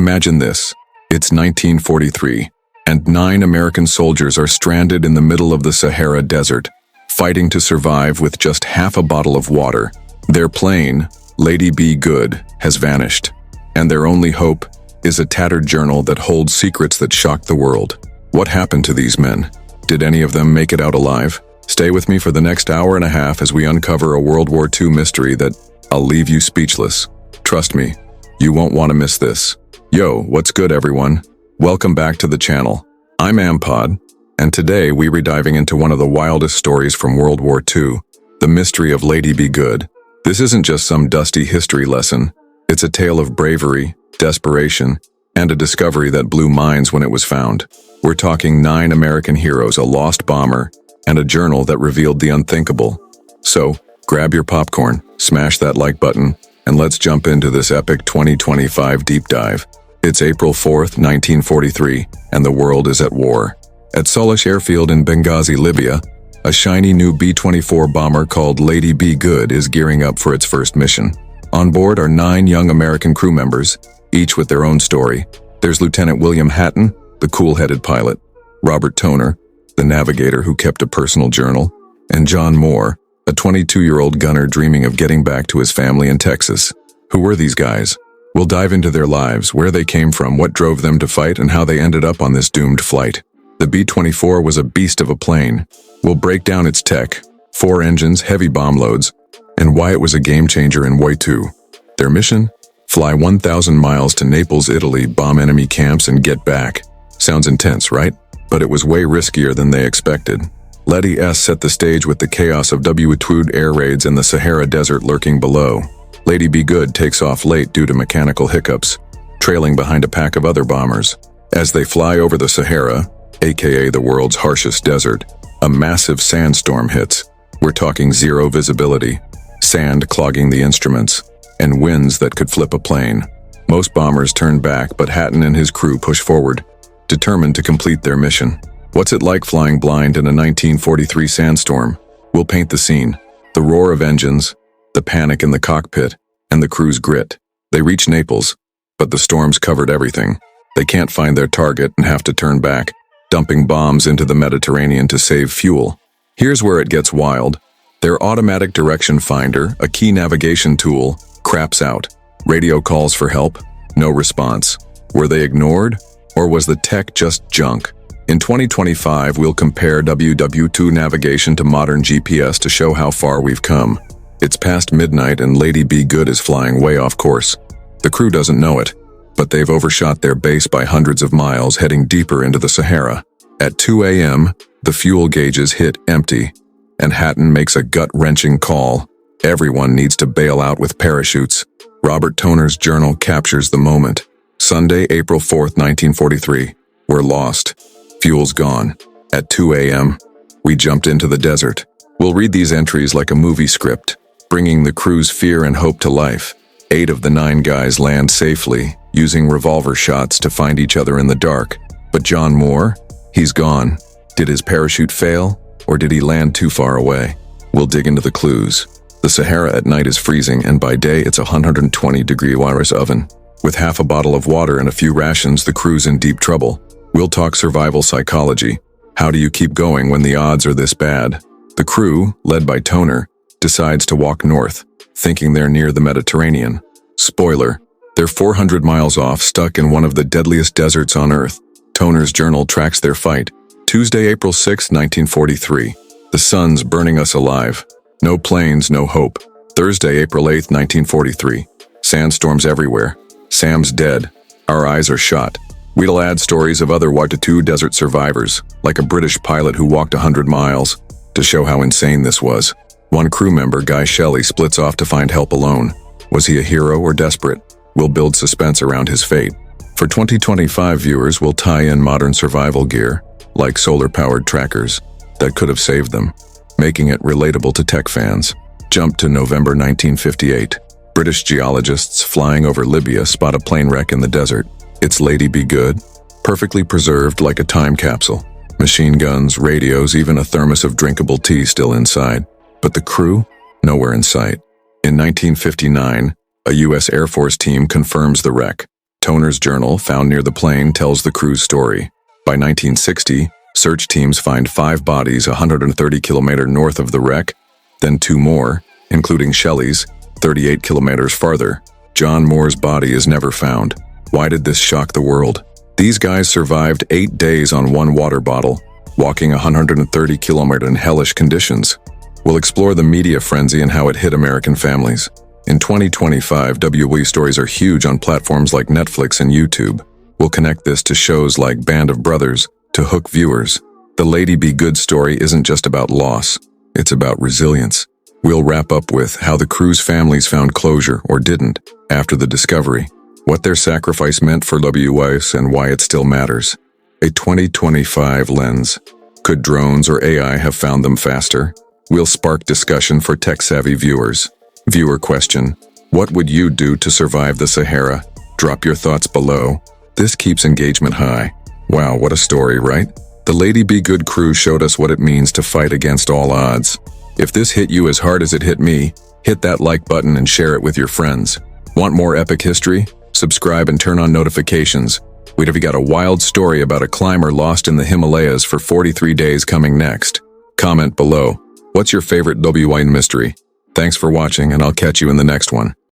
Imagine this. It's 1943, and 9 American soldiers are stranded in the middle of the Sahara Desert, fighting to survive with just half a bottle of water. Their plane, Lady Be Good, has vanished, and their only hope is a tattered journal that holds secrets that shock the world. What happened to these men? Did any of them make it out alive? Stay with me for the next hour and a half as we uncover a World War II mystery that I'll leave you speechless. Trust me, you won't want to miss this. Yo, what's good everyone? Welcome back to the channel. I'm Ampod, and today we're diving into one of the wildest stories from World War II, the mystery of Lady Be Good. This isn't just some dusty history lesson. It's a tale of bravery, desperation, and a discovery that blew minds when it was found. We're talking 9 American heroes, a lost bomber, and a journal that revealed the unthinkable. So, grab your popcorn, smash that like button, and let's jump into this epic 2025 deep dive. It's April 4th, 1943, and the world is at war. At Solash Airfield in Benghazi, Libya, a shiny new B-24 bomber called Lady Be Good is gearing up for its first mission. On board are 9 young American crew members, each with their own story. There's Lieutenant William Hatton, the cool-headed pilot, Robert Toner, the navigator who kept a personal journal, and John Moore, a 22-year-old gunner dreaming of getting back to his family in Texas. Who were these guys? We'll dive into their lives, where they came from, what drove them to fight, and how they ended up on this doomed flight. The B-24 was a beast of a plane. We'll break down its tech, 4 engines, heavy bomb loads, and why it was a game-changer in World War II. Their mission? Fly 1,000 miles to Naples, Italy, bomb enemy camps, and get back. Sounds intense, right? But it was way riskier than they expected. Lady S set the stage with the chaos of WWII air raids and the Sahara Desert lurking below. Lady Be Good takes off late due to mechanical hiccups, trailing behind a pack of other bombers. As they fly over the Sahara, aka the world's harshest desert, a massive sandstorm hits. We're talking zero visibility, sand clogging the instruments, and winds that could flip a plane. Most bombers turn back, but Hatton and his crew push forward, determined to complete their mission. What's it like flying blind in a 1943 sandstorm? We'll paint the scene. The roar of engines, the panic in the cockpit, and the crew's grit. They reach Naples, but the storm's covered everything. They can't find their target and have to turn back, dumping bombs into the Mediterranean to save fuel. Here's where it gets wild. Their automatic direction finder, a key navigation tool, craps out. Radio calls for help, no response. Were they ignored, or was the tech just junk? In 2025, we'll compare WWII navigation to modern GPS to show how far we've come. It's past midnight and Lady Be Good is flying way off course. The crew doesn't know it, but they've overshot their base by hundreds of miles, heading deeper into the Sahara. At 2 a.m., the fuel gauges hit empty, and Hatton makes a gut-wrenching call. Everyone needs to bail out with parachutes. Robert Toner's journal captures the moment. Sunday, April 4th, 1943. We're lost. Fuel's gone. At 2 a.m., we jumped into the desert. We'll read these entries like a movie script, bringing the crew's fear and hope to life. 8 of the 9 guys land safely, using revolver shots to find each other in the dark. But John Moore? He's gone. Did his parachute fail, or did he land too far away? We'll dig into the clues. The Sahara at night is freezing, and by day it's a 120-degree virus oven. With half a bottle of water and a few rations, the crew's in deep trouble. We'll talk survival psychology. How do you keep going when the odds are this bad? The crew, led by Toner, decides to walk north, thinking they're near the Mediterranean. Spoiler, they're 400 miles off, stuck in one of the deadliest deserts on Earth. Toner's journal tracks their fight. Tuesday, April 6, 1943. The sun's burning us alive. No planes, no hope. Thursday, April 8, 1943. Sandstorms everywhere. Sam's dead. Our eyes are shot. We'll add stories of other World War II desert survivors, like a British pilot who walked 100 miles, to show how insane this was. One crew member, Guy Shelley, splits off to find help alone. Was he a hero or desperate? We'll build suspense around his fate. For 2025 viewers, we'll tie in modern survival gear, like solar-powered trackers, that could have saved them, making it relatable to tech fans. Jump to November 1958. British geologists flying over Libya spot a plane wreck in the desert. It's Lady Be Good, perfectly preserved like a time capsule. Machine guns, radios, even a thermos of drinkable tea still inside. But the crew? Nowhere in sight. In 1959, a U.S. Air Force team confirms the wreck. toner's journal found near the plane tells the crew's story. By 1960, search teams find 5 bodies 130 kilometers north of the wreck, then 2 more, including Shelley's, 38 kilometers farther. John Moore's body is never found. Why did this shock the world? These guys survived 8 days on 1 water bottle, walking 130 kilometers in hellish conditions. We'll explore the media frenzy and how it hit American families. In 2025, WWII stories are huge on platforms like Netflix and YouTube. We'll connect this to shows like Band of Brothers to hook viewers. The Lady Be Good story isn't just about loss, it's about resilience. We'll wrap up with how the crew's families found closure, or didn't, after the discovery, what their sacrifice meant for WWII and why it still matters. A 2025 lens. Could drones or AI have found them faster? We'll spark discussion for tech-savvy viewers. Viewer question: what would you do to survive the Sahara? Drop your thoughts below. This keeps engagement high. Wow, what a story, right? The Lady Be Good crew showed us what it means to fight against all odds. If this hit you as hard as it hit me, hit that like button and share it with your friends. Want more epic history? Subscribe and turn on notifications. We've got a wild story about a climber lost in the Himalayas for 43 days coming next. Comment below. What's your favorite WWII mystery? Thanks for watching, and I'll catch you in the next one.